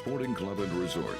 Sporting Club and Resort.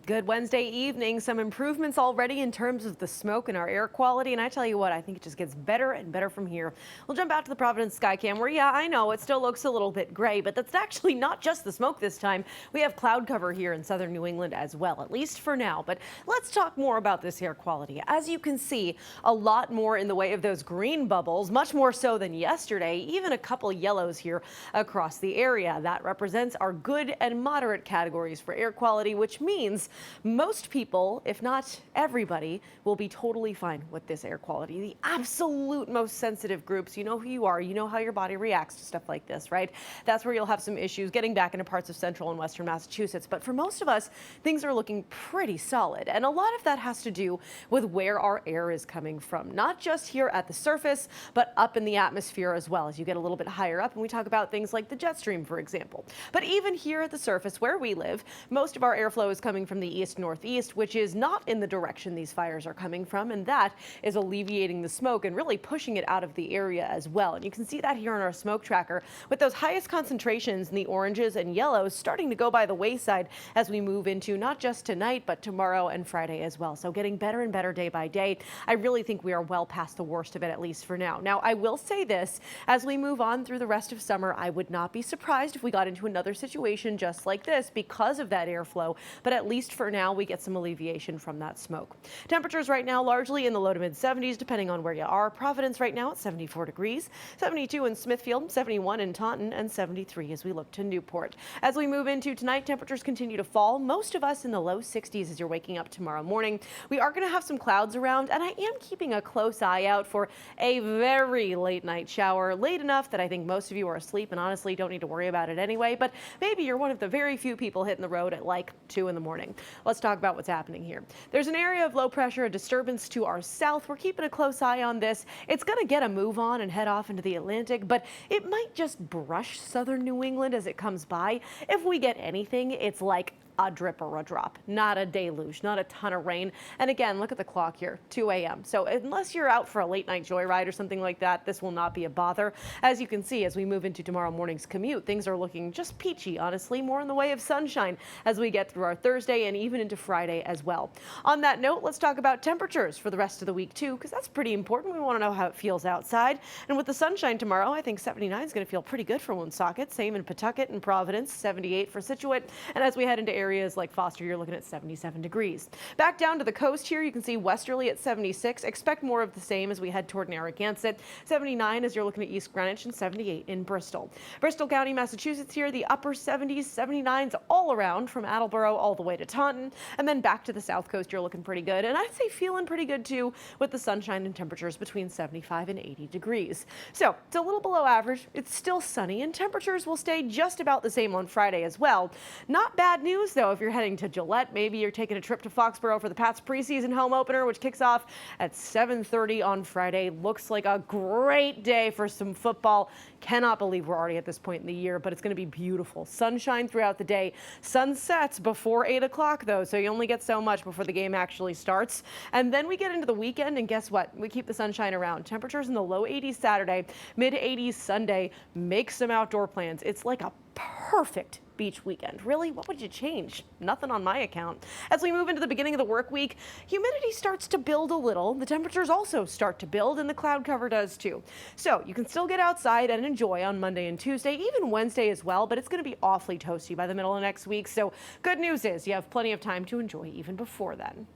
Good Wednesday evening. Some improvements already in terms of the smoke and our air quality. And I tell you what, I think it just gets better and better from here. We'll jump out to the Providence Skycam where, yeah, I know it still looks a little bit gray, but that's actually not just the smoke this time. We have cloud cover here in southern New England as well, at least for now. But let's talk more about this air quality. As you can see, a lot more in the way of those green bubbles, much more so than yesterday, even a couple yellows here across the area. That represents our good and moderate categories for air quality, which means most people, if not everybody, will be totally fine with this air quality. The absolute most sensitive groups, you know who you are, you know how your body reacts to stuff like this, right? That's where you'll have some issues getting back into parts of central and western Massachusetts. But for most of us, things are looking pretty solid. And a lot of that has to do with where our air is coming from, not just here at the surface, but up in the atmosphere as well as you get a little bit higher up. And we talk about things like the jet stream, for example. But even here at the surface where we live, most of our airflow is coming from the east-northeast, which is not in the direction these fires are coming from, and that is alleviating the smoke and really pushing it out of the area as well. And you can see that here on our smoke tracker with those highest concentrations in the oranges and yellows starting to go by the wayside as we move into not just tonight, but tomorrow and Friday as well. So getting better and better day by day. I really think we are well past the worst of it, at least for now. Now, I will say this, as we move on through the rest of summer, I would not be surprised if we got into another situation just like this because of that airflow, but at least for now, we get some alleviation from that smoke. Temperatures right now largely in the low to mid 70s, depending on where you are. Providence right now at 74 degrees, 72 in Smithfield, 71 in Taunton, and 73 as we look to Newport. As we move into tonight, temperatures continue to fall. Most of us in the low 60s as you're waking up tomorrow morning. We are going to have some clouds around, and I am keeping a close eye out for a very late night shower, late enough that I think most of you are asleep and honestly don't need to worry about it anyway, but maybe you're one of the very few people hitting the road at like 2 in the morning. Let's talk about what's happening here. There's an area of low pressure, a disturbance to our south. We're keeping a close eye on this. It's going to get a move on and head off into the Atlantic, but it might just brush southern New England as it comes by. If we get anything, it's like a drip or a drop, not a deluge, not a ton of rain. And again, look at the clock here, 2 a.m. So unless you're out for a late night joyride or something like that, this will not be a bother. As you can see, as we move into tomorrow morning's commute, things are looking just peachy, honestly, more in the way of sunshine as we get through our Thursday and even into Friday as well. On that note, let's talk about temperatures for the rest of the week too, because that's pretty important. We want to know how it feels outside. And with the sunshine tomorrow, I think 79 is going to feel pretty good for Woonsocket. Same in Pawtucket and Providence, 78 for Scituate. And as we head into areas like Foster, you're looking at 77 degrees. Back down to the coast here, you can see westerly at 76. Expect more of the same as we head toward Narragansett. 79 as you're looking at East Greenwich, and 78 in Bristol. Bristol County, Massachusetts here, the upper 70s, 79s all around from Attleboro all the way to Taunton. And then back to the south coast, you're looking pretty good. And I'd say feeling pretty good too with the sunshine and temperatures between 75 and 80 degrees. So it's a little below average. It's still sunny and temperatures will stay just about the same on Friday as well. Not bad news though if you're heading to Gillette. Maybe you're taking a trip to Foxborough for the Pats preseason home opener, which kicks off at 7:30 on Friday. Looks like a great day for some football. Cannot believe we're already at this point in the year, but it's going to be beautiful. Sunshine throughout the day. Sun sets before 8 o'clock though, so you only get so much before the game actually starts. And then we get into the weekend, and guess what? We keep the sunshine around. Temperatures in the low 80s Saturday, mid 80s Sunday. Make some outdoor plans. It's like a perfect beach weekend. Really, what would you change? Nothing on my account. As we move into the beginning of the work week, humidity starts to build a little. The temperatures also start to build, and the cloud cover does too. So you can still get outside and enjoy on Monday and Tuesday, even Wednesday as well, but it's going to be awfully toasty by the middle of next week. So good news is you have plenty of time to enjoy even before then.